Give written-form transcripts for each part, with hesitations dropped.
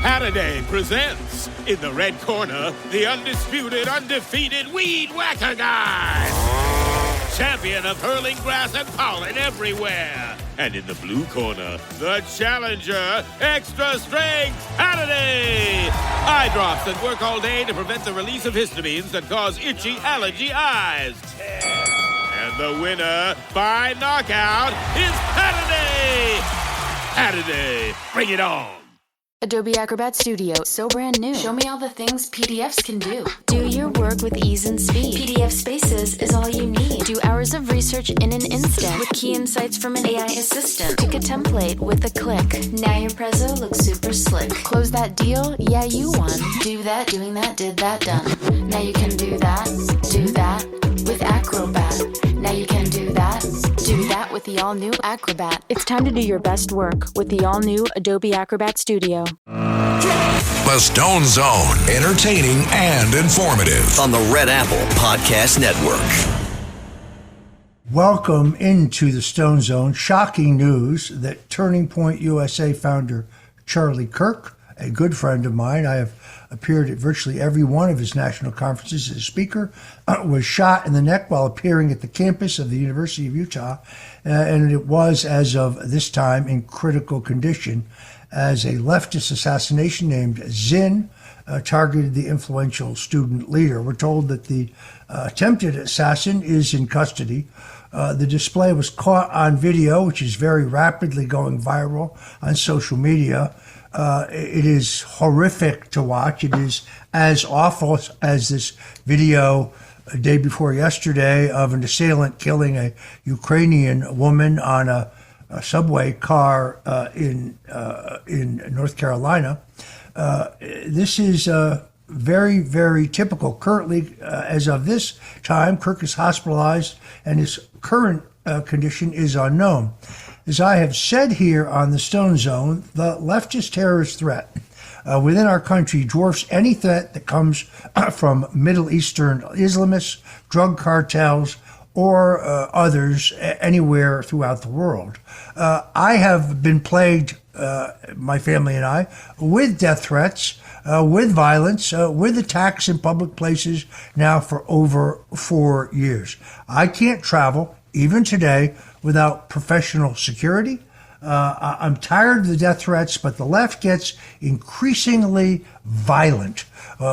Holiday presents, in the red corner, the undisputed, undefeated Weed Whacker Guy. Champion of hurling grass and pollen everywhere. And in the blue corner, the challenger, extra strength Holiday. Eye drops that work all day to prevent the release of histamines that cause itchy allergy eyes. And the winner by knockout is Holiday. Holiday, bring it on. Adobe Acrobat Studio, so brand new. Show me all the things PDFs can do. Do your work with ease and speed. PDF Spaces is all you need. Do hours of research in an instant with key insights from an AI assistant. Pick a template with a click. Now your prezzo looks super slick. Close that deal? Yeah, you won. Do that, doing that, did that, done. Now you can do that with Acrobat. Now you can do that with the all-new Acrobat. It's time to do your best work with the all-new Adobe Acrobat Studio. The Stone Zone, entertaining and informative on the Red Apple Podcast Network. Welcome into the Stone Zone. Shocking news that Turning Point USA founder Charlie Kirk, a good friend of mine, I have appeared at virtually every one of his national conferences as a speaker, was shot in the neck while appearing at the campus of the University of Utah, and it was, as of this time, in critical condition as a leftist assassination named Zinn targeted the influential student leader. We're told that the attempted assassin is in custody. The display was caught on video, which is very rapidly going viral on social media. It is horrific to watch. It is as awful as this video a day before yesterday of an assailant killing a Ukrainian woman on a subway car in North Carolina. This is very, very typical. Currently, as of this time, Kirk is hospitalized and his current condition is unknown. As I have said here on the Stone Zone, the leftist terrorist threat within our country dwarfs any threat that comes from Middle Eastern Islamists, drug cartels, or others anywhere throughout the world. I have been plagued, my family and I, with death threats, with violence, with attacks in public places now for over 4 years. I can't travel, even today, without professional security. I'm tired of the death threats, but the left gets increasingly violent.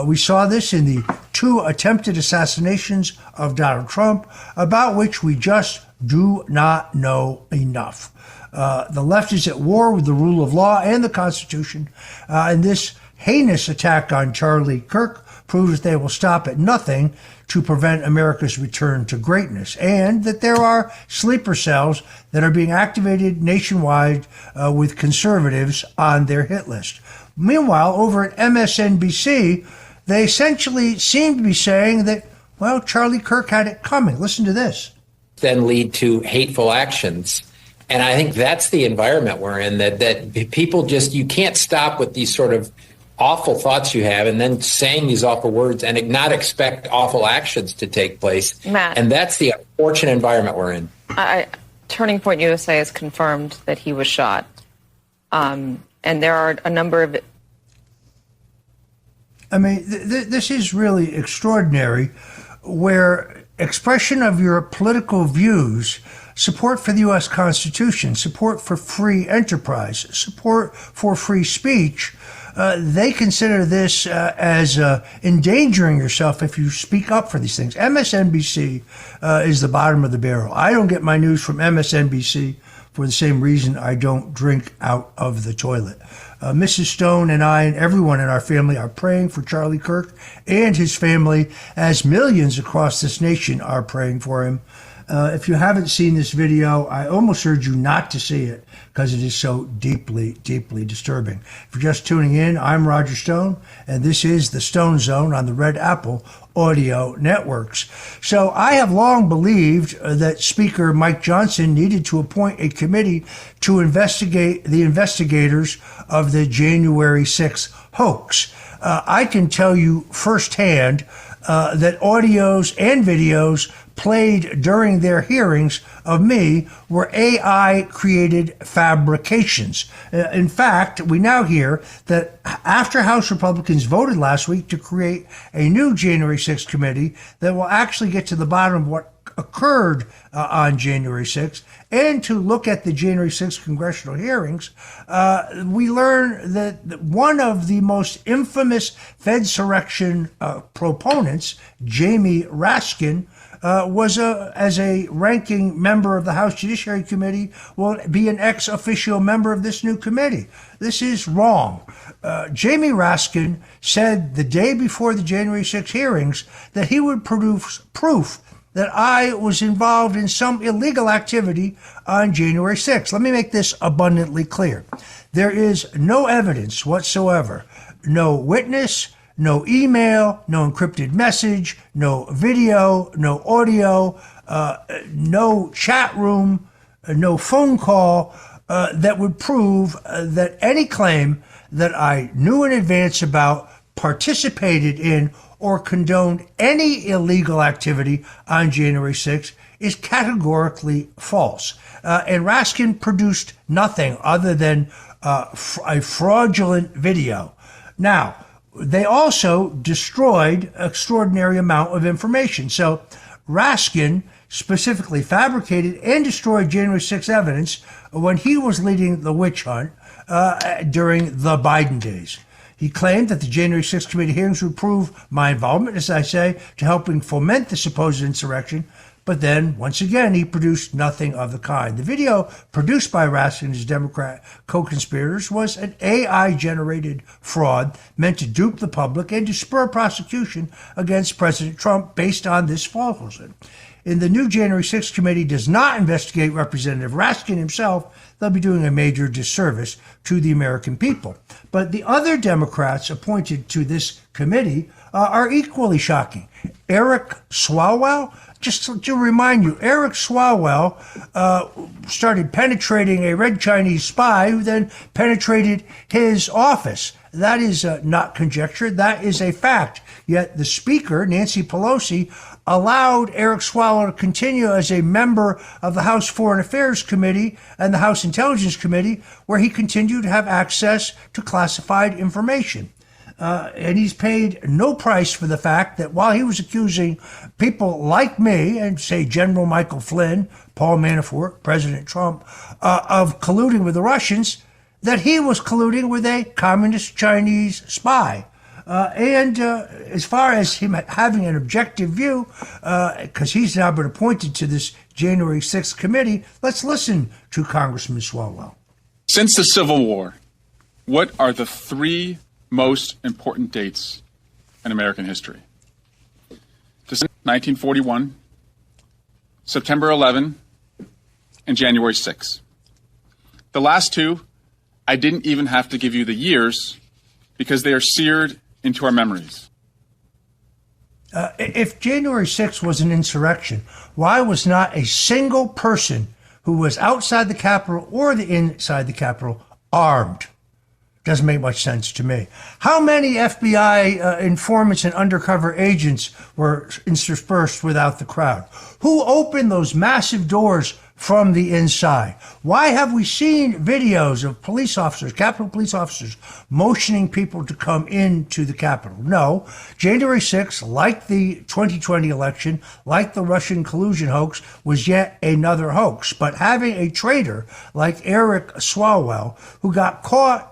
We saw this in the 2 attempted assassinations of Donald Trump, about which we just do not know enough. The left is at war with the rule of law and the Constitution, and this heinous attack on Charlie Kirk proves that they will stop at nothing to prevent America's return to greatness, and that there are sleeper cells that are being activated nationwide with conservatives on their hit list. Meanwhile, over at MSNBC, they essentially seem to be saying that, well, Charlie Kirk had it coming. Listen to this. Then lead to hateful actions. And I think that's the environment we're in, that people just, you can't stop with these sort of awful thoughts you have and then saying these awful words and not expect awful actions to take place. Matt, and that's the unfortunate environment we're in. Turning Point USA has confirmed that he was shot. And there are a number of... I mean, this is really extraordinary, where expression of your political views, support for the U.S. Constitution, support for free enterprise, support for free speech, they consider this as endangering yourself if you speak up for these things. MSNBC is the bottom of the barrel. I don't get my news from MSNBC for the same reason I don't drink out of the toilet. Mrs. Stone and I and everyone in our family are praying for Charlie Kirk and his family, as millions across this nation are praying for him. If you haven't seen this video, I almost urge you not to see it because it is so deeply, deeply disturbing. If you're just tuning in, I'm Roger Stone, and this is the Stone Zone on the Red Apple Audio Networks. So I have long believed that Speaker Mike Johnson needed to appoint a committee to investigate the investigators of the January 6th hoax. I can tell you firsthand that audios and videos played during their hearings of me were AI-created fabrications. In fact, we now hear that after House Republicans voted last week to create a new January 6th committee that will actually get to the bottom of what occurred on January 6th and to look at the January 6th congressional hearings, we learn that one of the most infamous Fedsurrection proponents, Jamie Raskin, was as a ranking member of the House Judiciary Committee, will be an ex officio member of this new committee. This is wrong. Jamie Raskin said the day before the January 6 hearings that he would produce proof that I was involved in some illegal activity on January 6th. Let me make this abundantly clear. There is no evidence whatsoever, no witness, no email, no encrypted message, no video, no audio, no chat room, no phone call that would prove that any claim that I knew in advance about, participated in, or condoned any illegal activity on January 6th is categorically false. And Raskin produced nothing other than a fraudulent video. Now, they also destroyed an extraordinary amount of information. So Raskin specifically fabricated and destroyed January 6th evidence when he was leading the witch hunt during the Biden days. He claimed that the January 6th committee hearings would prove my involvement, as I say, to helping foment the supposed insurrection. But then, once again, he produced nothing of the kind. The video produced by Raskin and his Democrat co-conspirators was an AI-generated fraud meant to dupe the public and to spur prosecution against President Trump based on this falsehood. And the new January 6th committee does not investigate Representative Raskin himself, they'll be doing a major disservice to the American people. But the other Democrats appointed to this committee are equally shocking. Eric Swalwell, just to remind you, Eric Swalwell started penetrating a red Chinese spy who then penetrated his office. That is not conjecture. That is a fact. Yet the Speaker, Nancy Pelosi, allowed Eric Swalwell to continue as a member of the House Foreign Affairs Committee and the House Intelligence Committee, where he continued to have access to classified information. And he's paid no price for the fact that while he was accusing people like me and, say, General Michael Flynn, Paul Manafort, President Trump, of colluding with the Russians, that he was colluding with a communist Chinese spy. As far as him having an objective view, because he's now been appointed to this January 6th committee, let's listen to Congressman Swalwell. Since the Civil War, what are the three most important dates in American history? 1941, September 11, and January 6. The last two, I didn't even have to give you the years because they are seared into our memories. If January 6th was an insurrection, why was not a single person who was outside the Capitol or inside the Capitol armed? Doesn't make much sense to me. How many FBI informants and undercover agents were interspersed without the crowd? Who opened those massive doors from the inside? Why have we seen videos of police officers, Capitol police officers, motioning people to come into the Capitol? No. January 6th, like the 2020 election, like the Russian collusion hoax, was yet another hoax. But having a traitor like Eric Swalwell, who got caught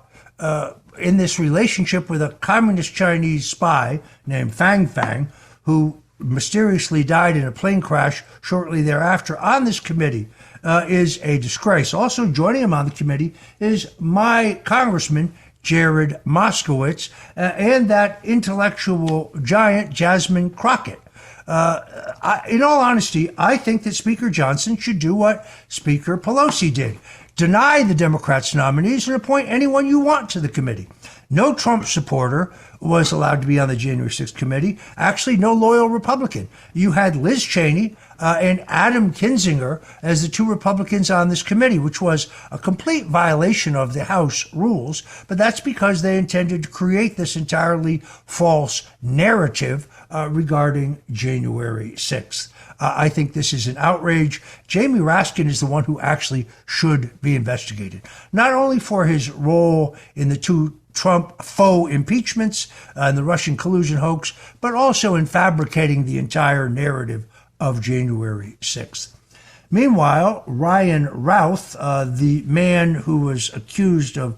in this relationship with a communist Chinese spy named Fang Fang, who mysteriously died in a plane crash shortly thereafter on this committee, is a disgrace. Also joining him on the committee is my congressman, Jared Moskowitz, and that intellectual giant, Jasmine Crockett. In all honesty, I think that Speaker Johnson should do what Speaker Pelosi did. Deny the Democrats' nominees and appoint anyone you want to the committee. No Trump supporter was allowed to be on the January 6th committee. Actually, no loyal Republican. You had Liz Cheney, and Adam Kinzinger as the 2 Republicans on this committee, which was a complete violation of the House rules. But that's because they intended to create this entirely false narrative regarding January 6th. I think this is an outrage. Jamie Raskin is the one who actually should be investigated, not only for his role in the 2 Trump faux impeachments and the Russian collusion hoax, but also in fabricating the entire narrative of January 6th. Meanwhile, Ryan Routh, the man who was accused of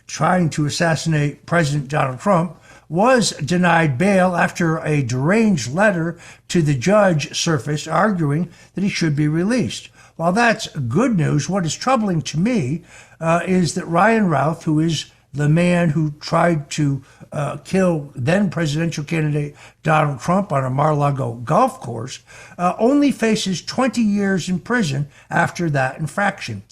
trying to assassinate President Donald Trump, was denied bail after a deranged letter to the judge surfaced arguing that he should be released. While that's good news, what is troubling to me is that Ryan Routh, who is the man who tried to kill then presidential candidate Donald Trump on a Mar-a-Lago golf course, only faces 20 years in prison after that infraction.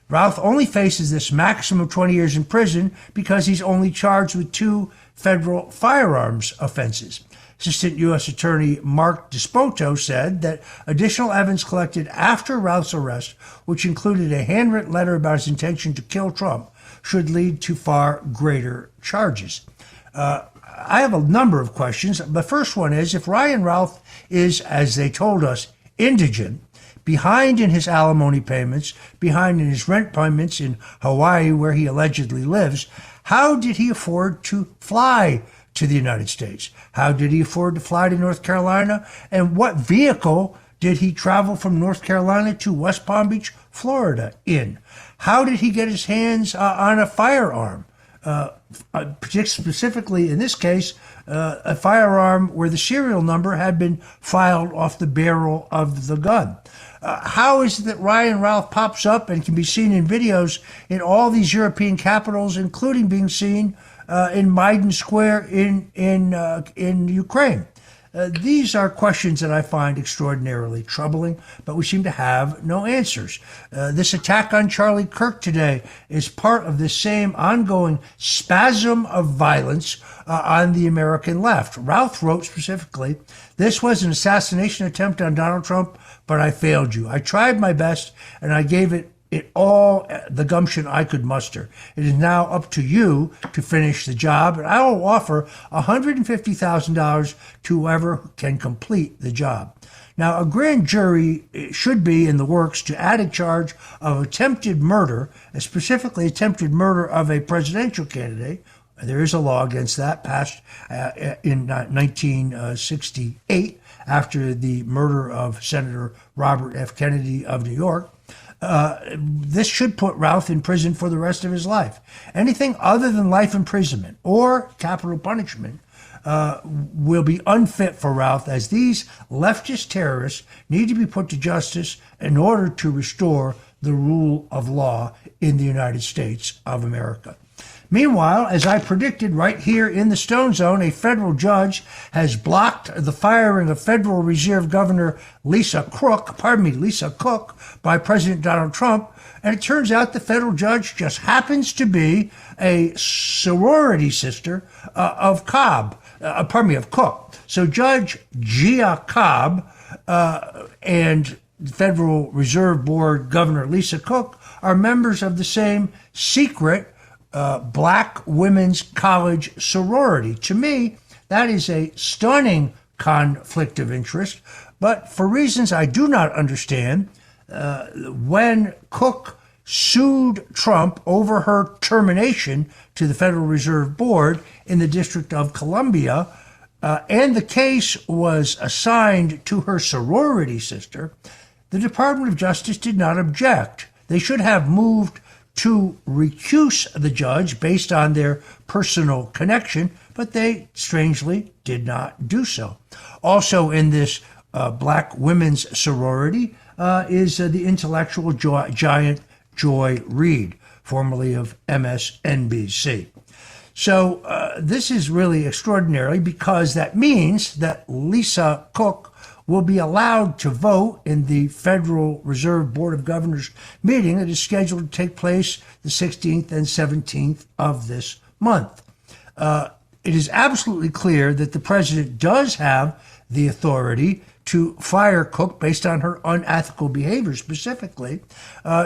Routh only faces this maximum of 20 years in prison because he's only charged with 2 federal firearms offenses. Assistant U.S. Attorney Mark Despoto said that additional evidence collected after Routh's arrest, which included a handwritten letter about his intention to kill Trump, should lead to far greater charges. I have a number of questions. The first one is, if Ryan Routh is, as they told us, indigent, behind in his alimony payments, behind in his rent payments in Hawaii, where he allegedly lives, how did he afford to fly to the United States? How did he afford to fly to North Carolina? And what vehicle did he travel from North Carolina to West Palm Beach, Florida in? How did he get his hands on a firearm? Specifically, in this case, a firearm where the serial number had been filed off the barrel of the gun. How is it that Ryan Routh pops up and can be seen in videos in all these European capitals, including being seen in Maidan Square in Ukraine? These are questions that I find extraordinarily troubling, but we seem to have no answers. This attack on Charlie Kirk today is part of this same ongoing spasm of violence on the American left. Routh wrote specifically, "This was an assassination attempt on Donald Trump, but I failed you. I tried my best, and I gave it all the gumption I could muster. It is now up to you to finish the job, and I will offer $150,000 to whoever can complete the job." Now, a grand jury should be in the works to add a charge of attempted murder, specifically attempted murder of a presidential candidate. There is a law against that, passed in 1968 after the murder of Senator Robert F. Kennedy of New York. This should put Routh in prison for the rest of his life. Anything other than life imprisonment or capital punishment will be unfit for Routh, as these leftist terrorists need to be put to justice in order to restore the rule of law in the United States of America. Meanwhile, as I predicted right here in the Stone Zone, a federal judge has blocked the firing of Federal Reserve Governor Lisa Cook by President Donald Trump. And it turns out the federal judge just happens to be a sorority sister of Cook. So Judge Gia Cobb and Federal Reserve Board Governor Lisa Cook are members of the same secret Black Women's College sorority. To me, that is a stunning conflict of interest. But for reasons I do not understand, when Cook sued Trump over her termination to the Federal Reserve Board in the District of Columbia, and the case was assigned to her sorority sister, the Department of Justice did not object. They should have moved to recuse the judge based on their personal connection, but they strangely did not do so. Also in this Black women's sorority is the intellectual giant Joy Reid, formerly of MSNBC. So this is really extraordinary, because that means that Lisa Cook will be allowed to vote in the Federal Reserve Board of Governors meeting that is scheduled to take place the 16th and 17th of this month. It is absolutely clear that the president does have the authority to fire Cook based on her unethical behavior. Specifically,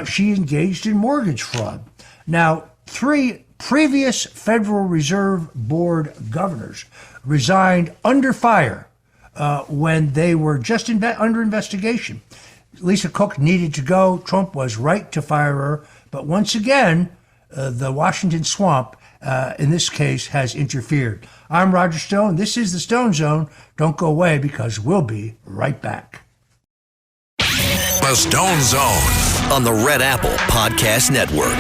she engaged in mortgage fraud. Now, 3 previous Federal Reserve Board governors resigned under fire when they were just under investigation. Lisa Cook needed to go. Trump was right to fire her. But once again, the Washington swamp, in this case, has interfered. I'm Roger Stone. This is the Stone Zone. Don't go away because we'll be right back. The Stone Zone on the Red Apple Podcast Network.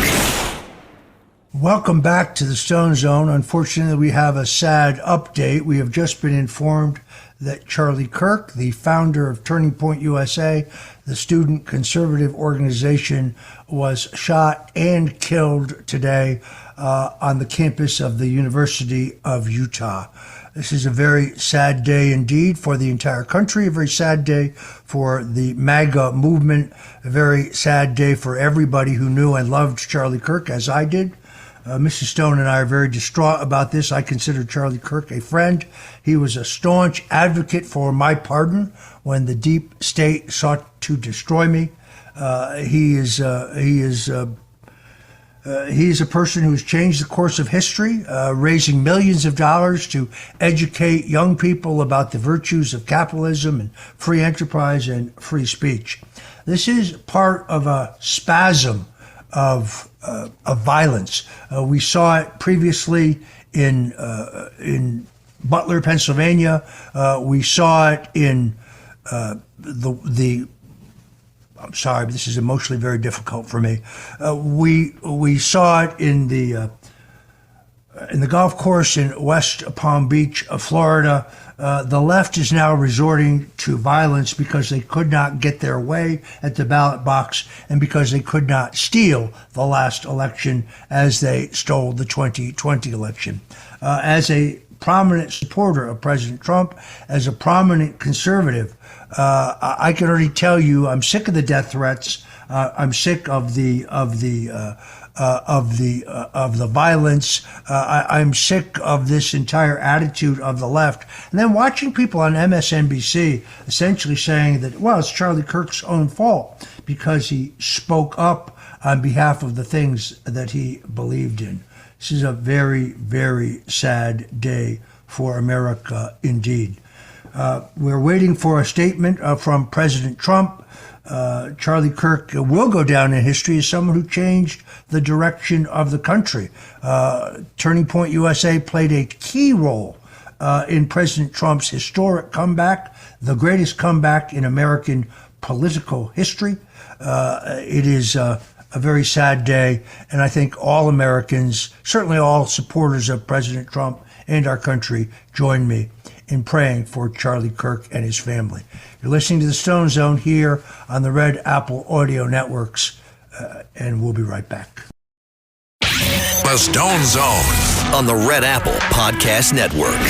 Welcome back to the Stone Zone. Unfortunately, we have a sad update. We have just been informed that Charlie Kirk, the founder of Turning Point USA, the student conservative organization, was shot and killed today on the campus of the University of Utah. This is a very sad day indeed for the entire country, a very sad day for the MAGA movement, a very sad day for everybody who knew and loved Charlie Kirk, as I did. Mrs. Stone and I are very distraught about this. I consider Charlie Kirk a friend. He was a staunch advocate for my pardon when the deep state sought to destroy me. He is a person who has changed the course of history, raising millions of dollars to educate young people about the virtues of capitalism and free enterprise and free speech. This is part of a spasm of violence. We saw it previously in Butler, Pennsylvania. We saw it in I'm sorry, but this is emotionally very difficult for me. We saw it in the golf course in West Palm Beach, Florida. The left is now resorting to violence because they could not get their way at the ballot box and because they could not steal the last election as they stole the 2020 election. As a prominent supporter of President Trump, as a prominent conservative, I can already tell you I'm sick of the death threats. I'm sick of the violence. I'm sick of this entire attitude of the left. And then watching people on MSNBC essentially saying that, well, it's Charlie Kirk's own fault because he spoke up on behalf of the things that he believed in. This is a very, very sad day for America indeed. We're waiting for a statement from President Trump. Charlie Kirk will go down in history as someone who changed the direction of the country. Turning Point USA played a key role in President Trump's historic comeback, the greatest comeback in American political history. It is a very sad day, and I think all Americans, certainly all supporters of President Trump and our country, join me in praying for Charlie Kirk and his family. You're listening to the Stone Zone here on the Red Apple Audio Networks, and we'll be right back. The Stone Zone on the Red Apple Podcast Network.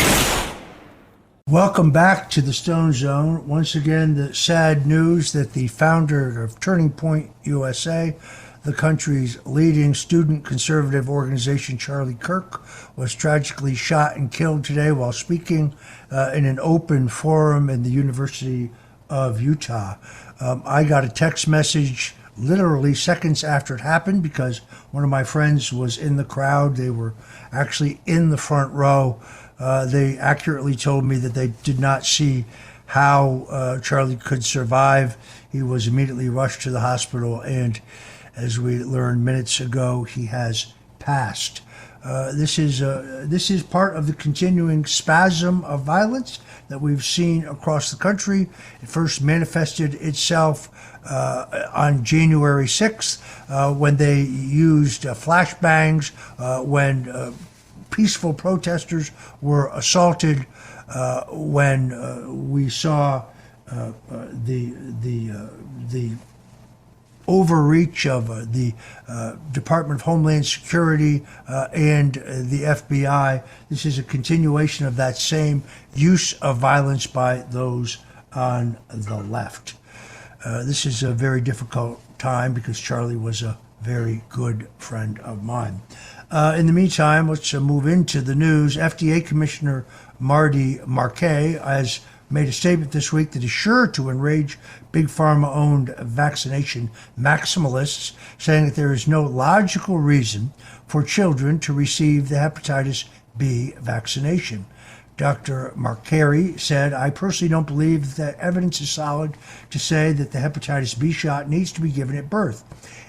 Welcome back to the Stone Zone. Once again, the sad news that the founder of Turning Point USA, the country's leading student conservative organization, Charlie Kirk, was tragically shot and killed today while speaking in an open forum in the University of Utah. I got a text message literally seconds after it happened because one of my friends was in the crowd. They were actually in the front row. They accurately told me that they did not see how Charlie could survive. He was immediately rushed to the hospital, and as we learned minutes ago, he has passed. This is part of the continuing spasm of violence that we've seen across the country. It first manifested itself on January 6th when they used flashbangs, when peaceful protesters were assaulted, when we saw the overreach of the Department of Homeland Security and the FBI. This is a continuation of that same use of violence by those on the left. This is a very difficult time because Charlie was a very good friend of mine. In the meantime, let's move into the news. FDA Commissioner Marty Marquet has made a statement this week that is sure to enrage big pharma-owned vaccination maximalists, saying that there is no logical reason for children to receive the hepatitis B vaccination. Dr. Markari said, I personally don't believe that evidence is solid to say that the hepatitis B shot needs to be given at birth.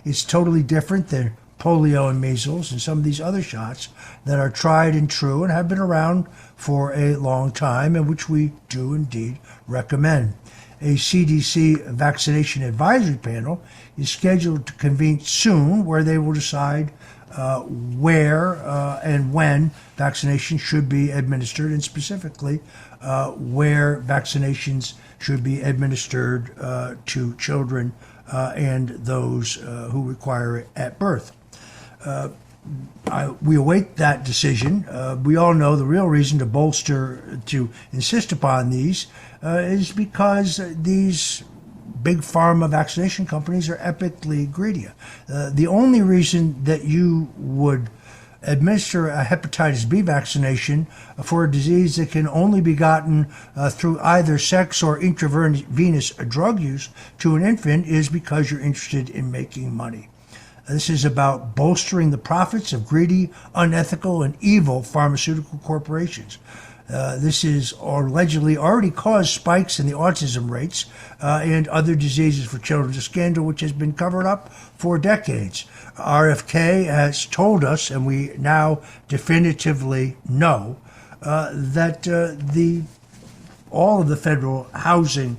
It's totally different than polio and measles and some of these other shots that are tried and true and have been around for a long time and which we do indeed recommend. A CDC vaccination advisory panel is scheduled to convene soon where they will decide where and when vaccination should be administered, and specifically where vaccinations should be administered to children and those who require it at birth. We await that decision. We all know the real reason to insist upon these is because these big pharma vaccination companies are epically greedy. The only reason that you would administer a hepatitis B vaccination for a disease that can only be gotten through either sex or intravenous drug use to an infant is because you're interested in making money. This is about bolstering the profits of greedy, unethical, and evil pharmaceutical corporations. This is allegedly already caused spikes in the autism rates and other diseases for children, a scandal which has been covered up for decades. RFK has told us, and we now definitively know, that all of the federal housing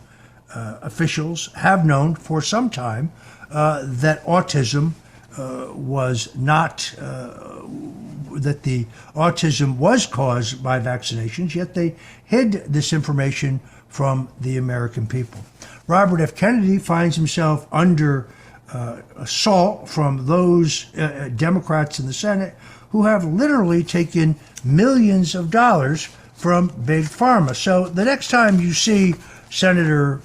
officials have known for some time that autism was not that the autism was caused by vaccinations, yet they hid this information from the American people. Robert F. Kennedy finds himself under assault from those Democrats in the Senate who have literally taken millions of dollars from big pharma. So the next time you see Senator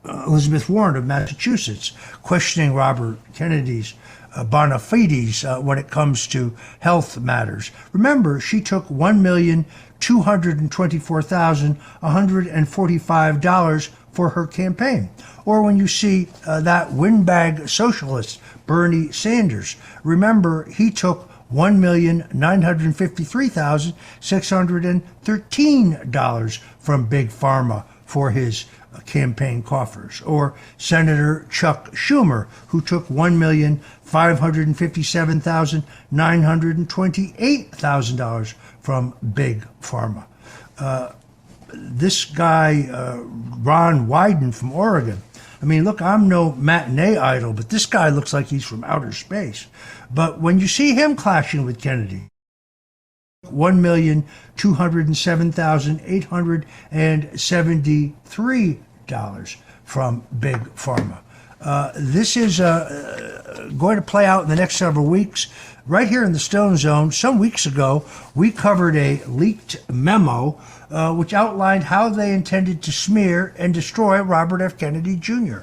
Elizabeth Warren of Massachusetts questioning Robert Kennedy's bona fides when it comes to health matters, remember she took $1,224,145 for her campaign. Or when you see that windbag socialist Bernie Sanders, remember he took $1,953,613 from big pharma for his campaign coffers. Or Senator Chuck Schumer, who took $1,557,928 from big pharma. This guy, Ron Wyden from Oregon, I mean, look, I'm no matinee idol, but this guy looks like he's from outer space. But when you see him clashing with Kennedy, $1,207,873 from big pharma. This is going to play out in the next several weeks. Right here in the Stone Zone, some weeks ago, we covered a leaked memo which outlined how they intended to smear and destroy Robert F. Kennedy Jr.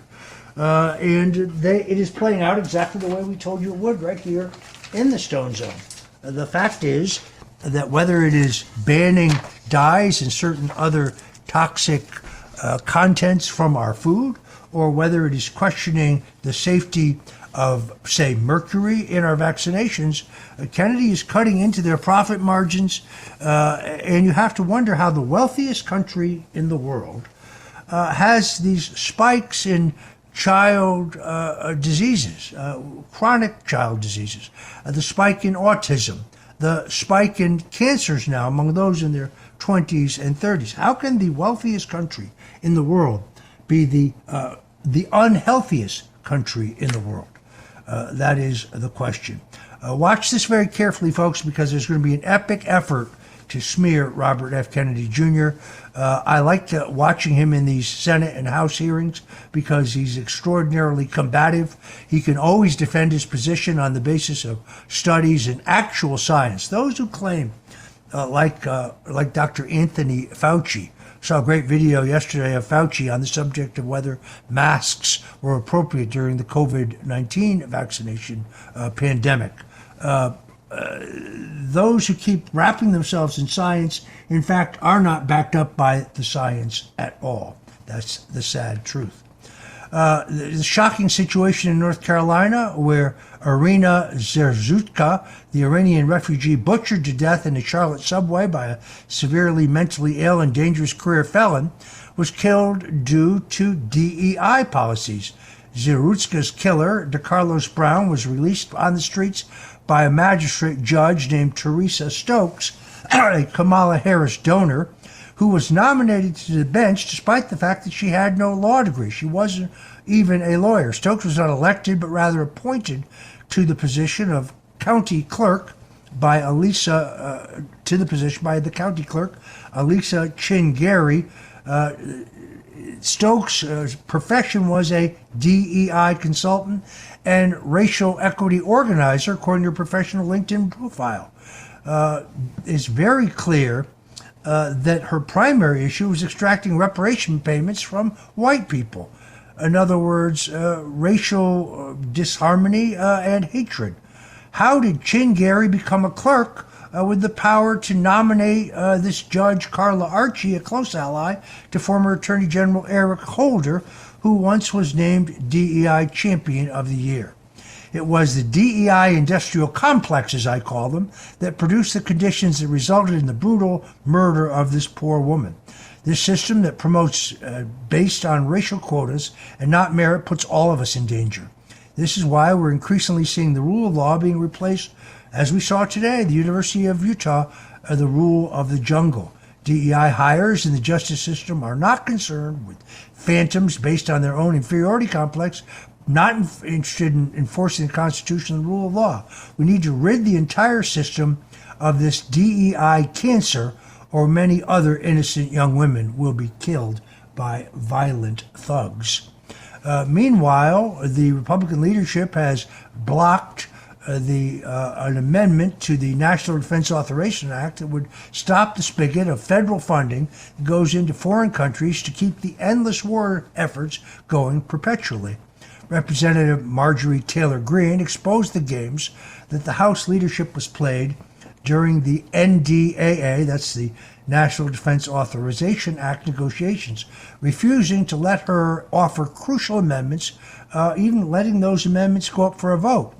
And it is playing out exactly the way we told you it would right here in the Stone Zone. The fact is that whether it is banning dyes and certain other toxic contents from our food, or whether it is questioning the safety of, say, mercury in our vaccinations, Kennedy is cutting into their profit margins, and you have to wonder how the wealthiest country in the world has these spikes in child diseases, chronic child diseases, the spike in autism, the spike in cancers now among those in their 20s and 30s. How can the wealthiest country in the world be the unhealthiest country in the world? That is the question. Watch this very carefully, folks, because there's going to be an epic effort to smear Robert F. Kennedy Jr. I like watching him in these Senate and House hearings because he's extraordinarily combative. He can always defend his position on the basis of studies and actual science. Those who claim, like Dr. Anthony Fauci, saw a great video yesterday of Fauci on the subject of whether masks were appropriate during the COVID-19 vaccination pandemic. those who keep wrapping themselves in science, in fact, are not backed up by the science at all. That's the sad truth. The shocking situation in North Carolina, where Irina Zerzutka, the Iranian refugee butchered to death in the Charlotte subway by a severely mentally ill and dangerous career felon, was killed due to DEI policies. Zerutska's killer, DeCarlos Brown, was released on the streets by a magistrate judge named Teresa Stokes, a Kamala Harris donor, who was nominated to the bench despite the fact that she had no law degree. She wasn't even a lawyer. Stokes was not elected, but rather appointed to the position of county clerk by the county clerk, Elisa Chingari. Stokes' profession was a DEI consultant and racial equity organizer, according to her professional LinkedIn profile. It's very clear that her primary issue was extracting reparation payments from white people. In other words, racial disharmony and hatred. How did Chingari become a clerk with the power to nominate this judge, Carla Archie, a close ally to former Attorney General Eric Holder, who once was named DEI Champion of the Year? It was the DEI industrial complex, as I call them, that produced the conditions that resulted in the brutal murder of this poor woman. This system that promotes based on racial quotas and not merit puts all of us in danger. This is why we're increasingly seeing the rule of law being replaced, as we saw today, the University of Utah, the rule of the jungle. DEI hires in the justice system are not concerned with phantoms based on their own inferiority complex, not interested in enforcing the Constitution and the rule of law. We need to rid the entire system of this DEI cancer, or many other innocent young women will be killed by violent thugs. Meanwhile, the Republican leadership has blocked an amendment to the National Defense Authorization Act that would stop the spigot of federal funding that goes into foreign countries to keep the endless war efforts going perpetually. Representative Marjorie Taylor Greene exposed the games that the House leadership was played during the NDAA, that's the National Defense Authorization Act negotiations, refusing to let her offer crucial amendments, even letting those amendments go up for a vote.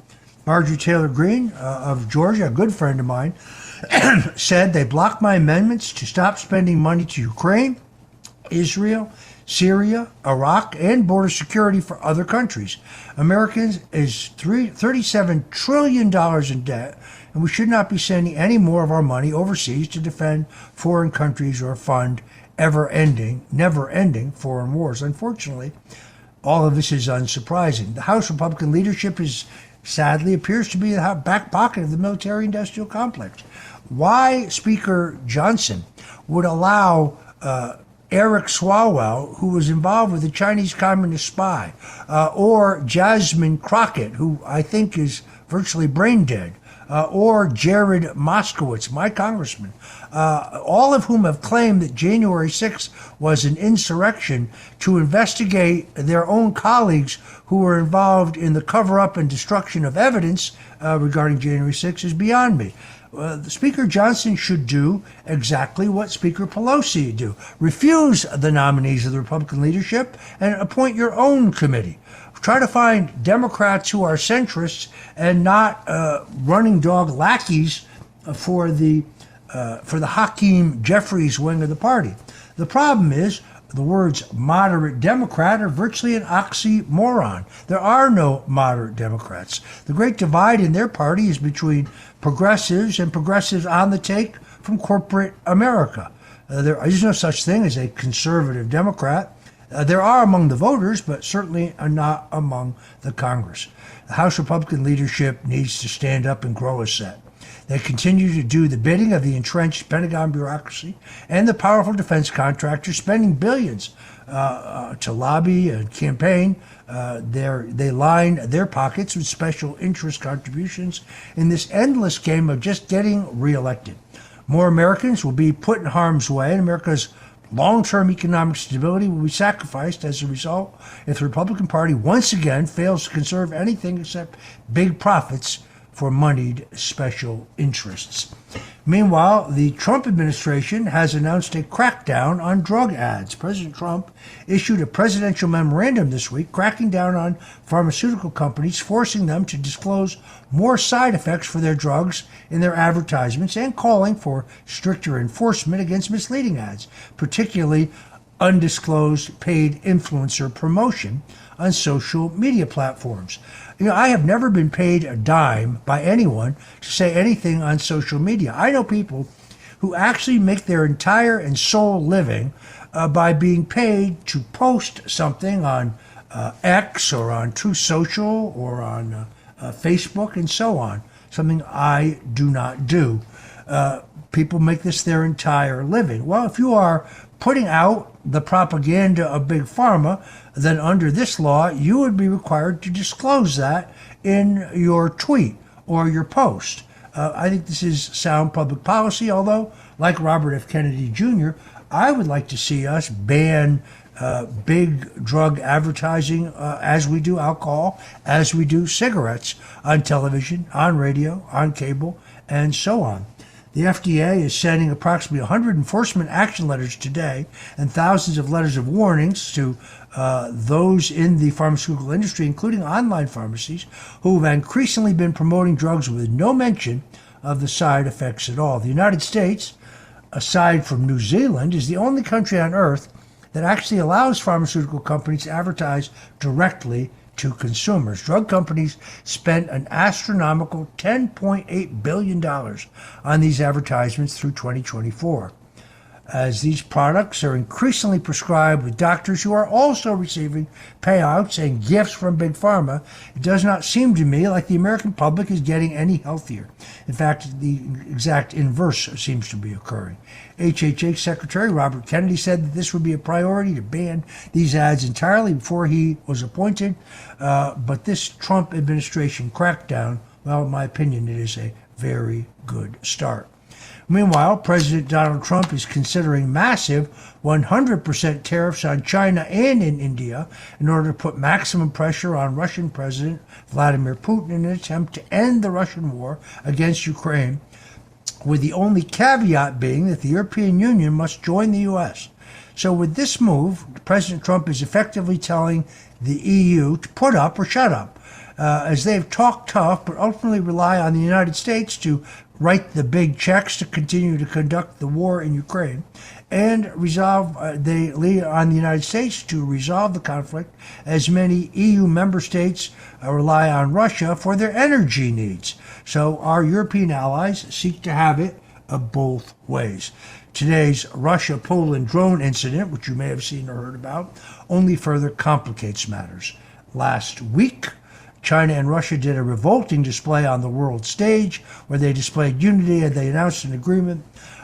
Marjorie Taylor Greene of Georgia, a good friend of mine, said they blocked my amendments to stop spending money to Ukraine, Israel, Syria, Iraq, and border security for other countries. America is $37 trillion in debt, and we should not be sending any more of our money overseas to defend foreign countries or fund never-ending foreign wars. Unfortunately, all of this is unsurprising. The House Republican leadership sadly appears to be in the back pocket of the military-industrial complex. Why Speaker Johnson would allow Eric Swalwell, who was involved with the Chinese Communist spy, or Jasmine Crockett, who I think is virtually brain dead, or Jared Moskowitz, my congressman, all of whom have claimed that January 6th was an insurrection, to investigate their own colleagues who were involved in the cover-up and destruction of evidence regarding January 6th is beyond me. Speaker Johnson should do exactly what Speaker Pelosi did. Refuse the nominees of the Republican leadership and appoint your own committee. Try to find Democrats who are centrists and not running dog lackeys for the Hakeem Jeffries wing of the party. The problem is the words moderate Democrat are virtually an oxymoron. There are no moderate Democrats. The great divide in their party is between progressives and progressives on the take from corporate America. There is no such thing as a conservative Democrat. There are among the voters, but certainly not among the Congress. The House Republican leadership needs to stand up and grow a set. They continue to do the bidding of the entrenched Pentagon bureaucracy and the powerful defense contractors, spending billions to lobby and campaign. They line their pockets with special interest contributions in this endless game of just getting reelected. More Americans will be put in harm's way, and America's long-term economic stability will be sacrificed as a result if the Republican Party once again fails to conserve anything except big profits for moneyed special interests. Meanwhile, the Trump administration has announced a crackdown on drug ads. President Trump issued a presidential memorandum this week cracking down on pharmaceutical companies, forcing them to disclose more side effects for their drugs in their advertisements and calling for stricter enforcement against misleading ads, particularly undisclosed paid influencer promotion on social media platforms. I have never been paid a dime by anyone to say anything on social media. I know people who actually make their entire and sole living by being paid to post something on X or on Truth Social or on Facebook and so on, something I do not do. People make this their entire living. Well, if you are putting out the propaganda of Big Pharma, then under this law, you would be required to disclose that in your tweet or your post. I think this is sound public policy, although, like Robert F. Kennedy Jr., I would like to see us ban big drug advertising as we do alcohol, as we do cigarettes on television, on radio, on cable, and so on. The FDA is sending approximately 100 enforcement action letters today and thousands of letters of warnings to those in the pharmaceutical industry, including online pharmacies, who have increasingly been promoting drugs with no mention of the side effects at all. The United States, aside from New Zealand, is the only country on earth that actually allows pharmaceutical companies to advertise directly to consumers. Drug companies spent an astronomical $10.8 billion on these advertisements through 2024. As these products are increasingly prescribed with doctors who are also receiving payouts and gifts from Big Pharma, it does not seem to me like the American public is getting any healthier. In fact, the exact inverse seems to be occurring. HHS Secretary Robert Kennedy said that this would be a priority to ban these ads entirely before he was appointed, but this Trump administration crackdown, well, in my opinion, it is a very good start. Meanwhile, President Donald Trump is considering massive 100% tariffs on China and in India in order to put maximum pressure on Russian President Vladimir Putin in an attempt to end the Russian war against Ukraine, with the only caveat being that the European Union must join the U.S. So with this move, President Trump is effectively telling the EU to put up or shut up, as they've talked tough but ultimately rely on the United States to write the big checks to continue to conduct the war in Ukraine, and they lean on the United States to resolve the conflict, as many EU member states rely on Russia for their energy needs. So our European allies seek to have it both ways. Today's Russia-Poland drone incident, which you may have seen or heard about, only further complicates matters. Last week, China and Russia did a revolting display on the world stage where they displayed unity, and they announced an agreement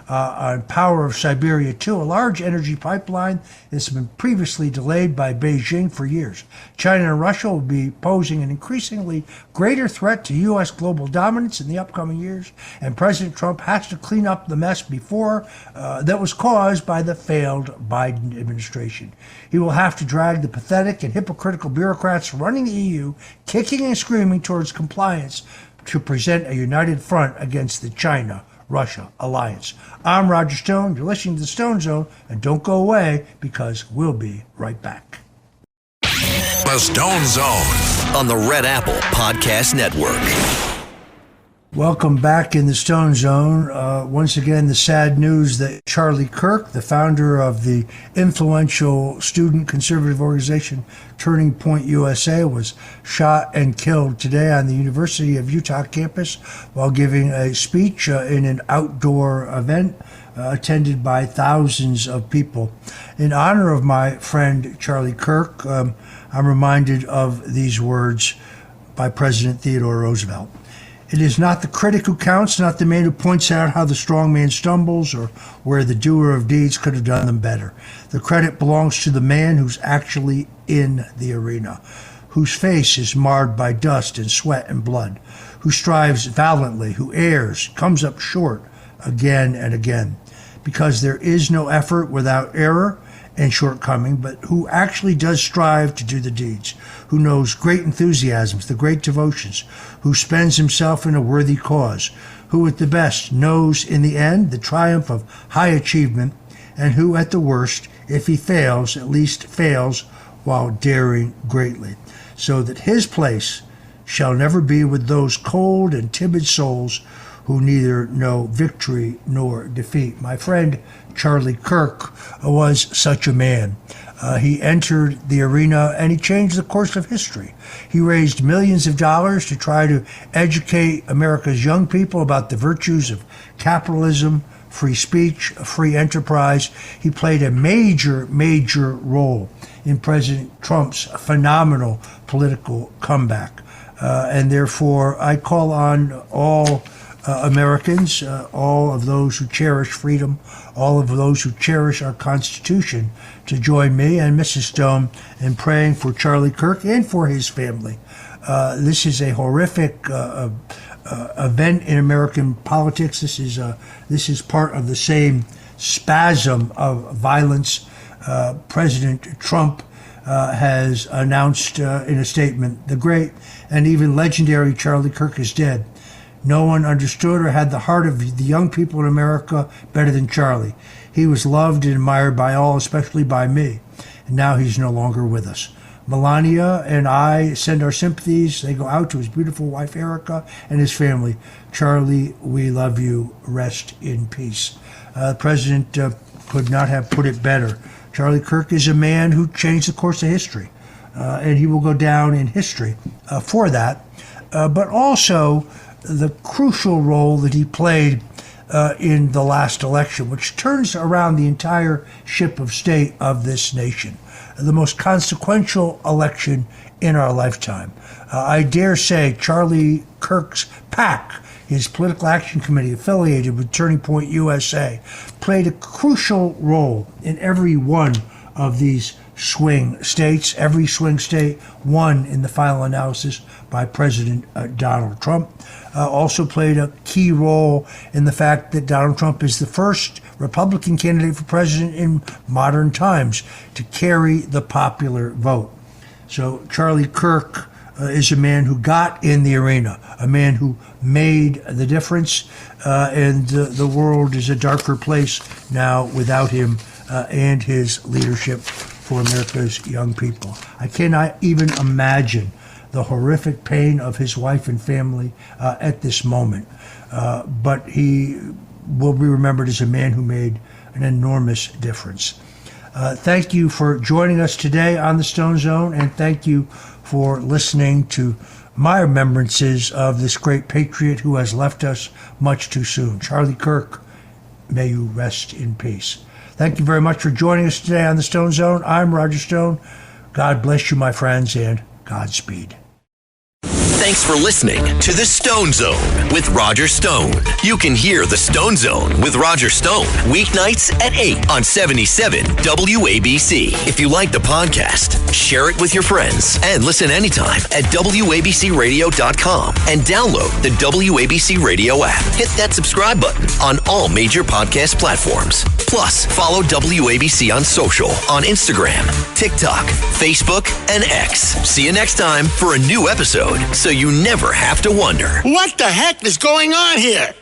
on Power of Siberia 2, a large energy pipeline that's been previously delayed by Beijing for years. China and Russia will be posing an increasingly greater threat to U.S. global dominance in the upcoming years, and President Trump has to clean up the mess before that was caused by the failed Biden administration. He will have to drag the pathetic and hypocritical bureaucrats running the EU, kicking and screaming towards compliance, to present a united front against the China-Russia alliance. I'm Roger Stone. You're listening to the Stone Zone, and don't go away because we'll be right back. The Stone Zone on the Red Apple Podcast Network. Welcome back in the Stone Zone. Once again, the sad news that Charlie Kirk, the founder of the influential student conservative organization Turning Point USA, was shot and killed today on the University of Utah campus while giving a speech in an outdoor event attended by thousands of people. In honor of my friend Charlie Kirk, I'm reminded of these words by President Theodore Roosevelt. It is not the critic who counts, not the man who points out how the strong man stumbles or where the doer of deeds could have done them better. The credit belongs to the man who's actually in the arena, whose face is marred by dust and sweat and blood, who strives valiantly, who errs, comes up short again and again. Because there is no effort without error, and shortcoming, but who actually does strive to do the deeds, who knows great enthusiasms, the great devotions, who spends himself in a worthy cause, who at the best knows in the end the triumph of high achievement, and who at the worst, if he fails, at least fails while daring greatly, so that his place shall never be with those cold and timid souls who neither know victory nor defeat. My friend Charlie Kirk was such a man. He entered the arena and he changed the course of history. He raised millions of dollars to try to educate America's young people about the virtues of capitalism, free speech, free enterprise. He played a major role in President Trump's phenomenal political comeback. And therefore, I call on all Americans, all of those who cherish freedom, all of those who cherish our Constitution, to join me and Mrs. Stone in praying for Charlie Kirk and for his family. This is a horrific event in American politics. This is part of the same spasm of violence. President Trump has announced in a statement, the great and even legendary Charlie Kirk is dead. No one understood or had the heart of the young people in America better than Charlie. He was loved and admired by all, especially by me. And now he's no longer with us. Melania and I send our sympathies. They go out to his beautiful wife, Erica, and his family. Charlie, we love you. Rest in peace. The president could not have put it better. Charlie Kirk is a man who changed the course of history, and he will go down in history for that, but also the crucial role that he played in the last election, which turns around the entire ship of state of this nation, the most consequential election in our lifetime. I dare say Charlie Kirk's PAC, his political action committee affiliated with Turning Point USA, played a crucial role in every one of these swing states. Every swing state won in the final analysis by President Donald Trump. Also played a key role in the fact that Donald Trump is the first Republican candidate for president in modern times to carry the popular vote. So Charlie Kirk is a man who got in the arena, a man who made the difference, and the world is a darker place now without him and his leadership for America's young people. I cannot even imagine the horrific pain of his wife and family at this moment, but he will be remembered as a man who made an enormous difference. Thank you for joining us today on the Stone Zone, and thank you for listening to my remembrances of this great patriot who has left us much too soon. Charlie Kirk, may you rest in peace. Thank you very much for joining us today on the Stone Zone. I'm Roger Stone. God bless you, my friends, and Godspeed. Thanks for listening to The Stone Zone with Roger Stone. You can hear The Stone Zone with Roger Stone weeknights at 8 on 77 WABC. If you like the podcast, share it with your friends and listen anytime at WABCRadio.com and download the WABC Radio app. Hit that subscribe button on all major podcast platforms. Plus, follow WABC on social on Instagram, TikTok, Facebook, and X. See you next time for a new episode, so you never have to wonder, what the heck is going on here?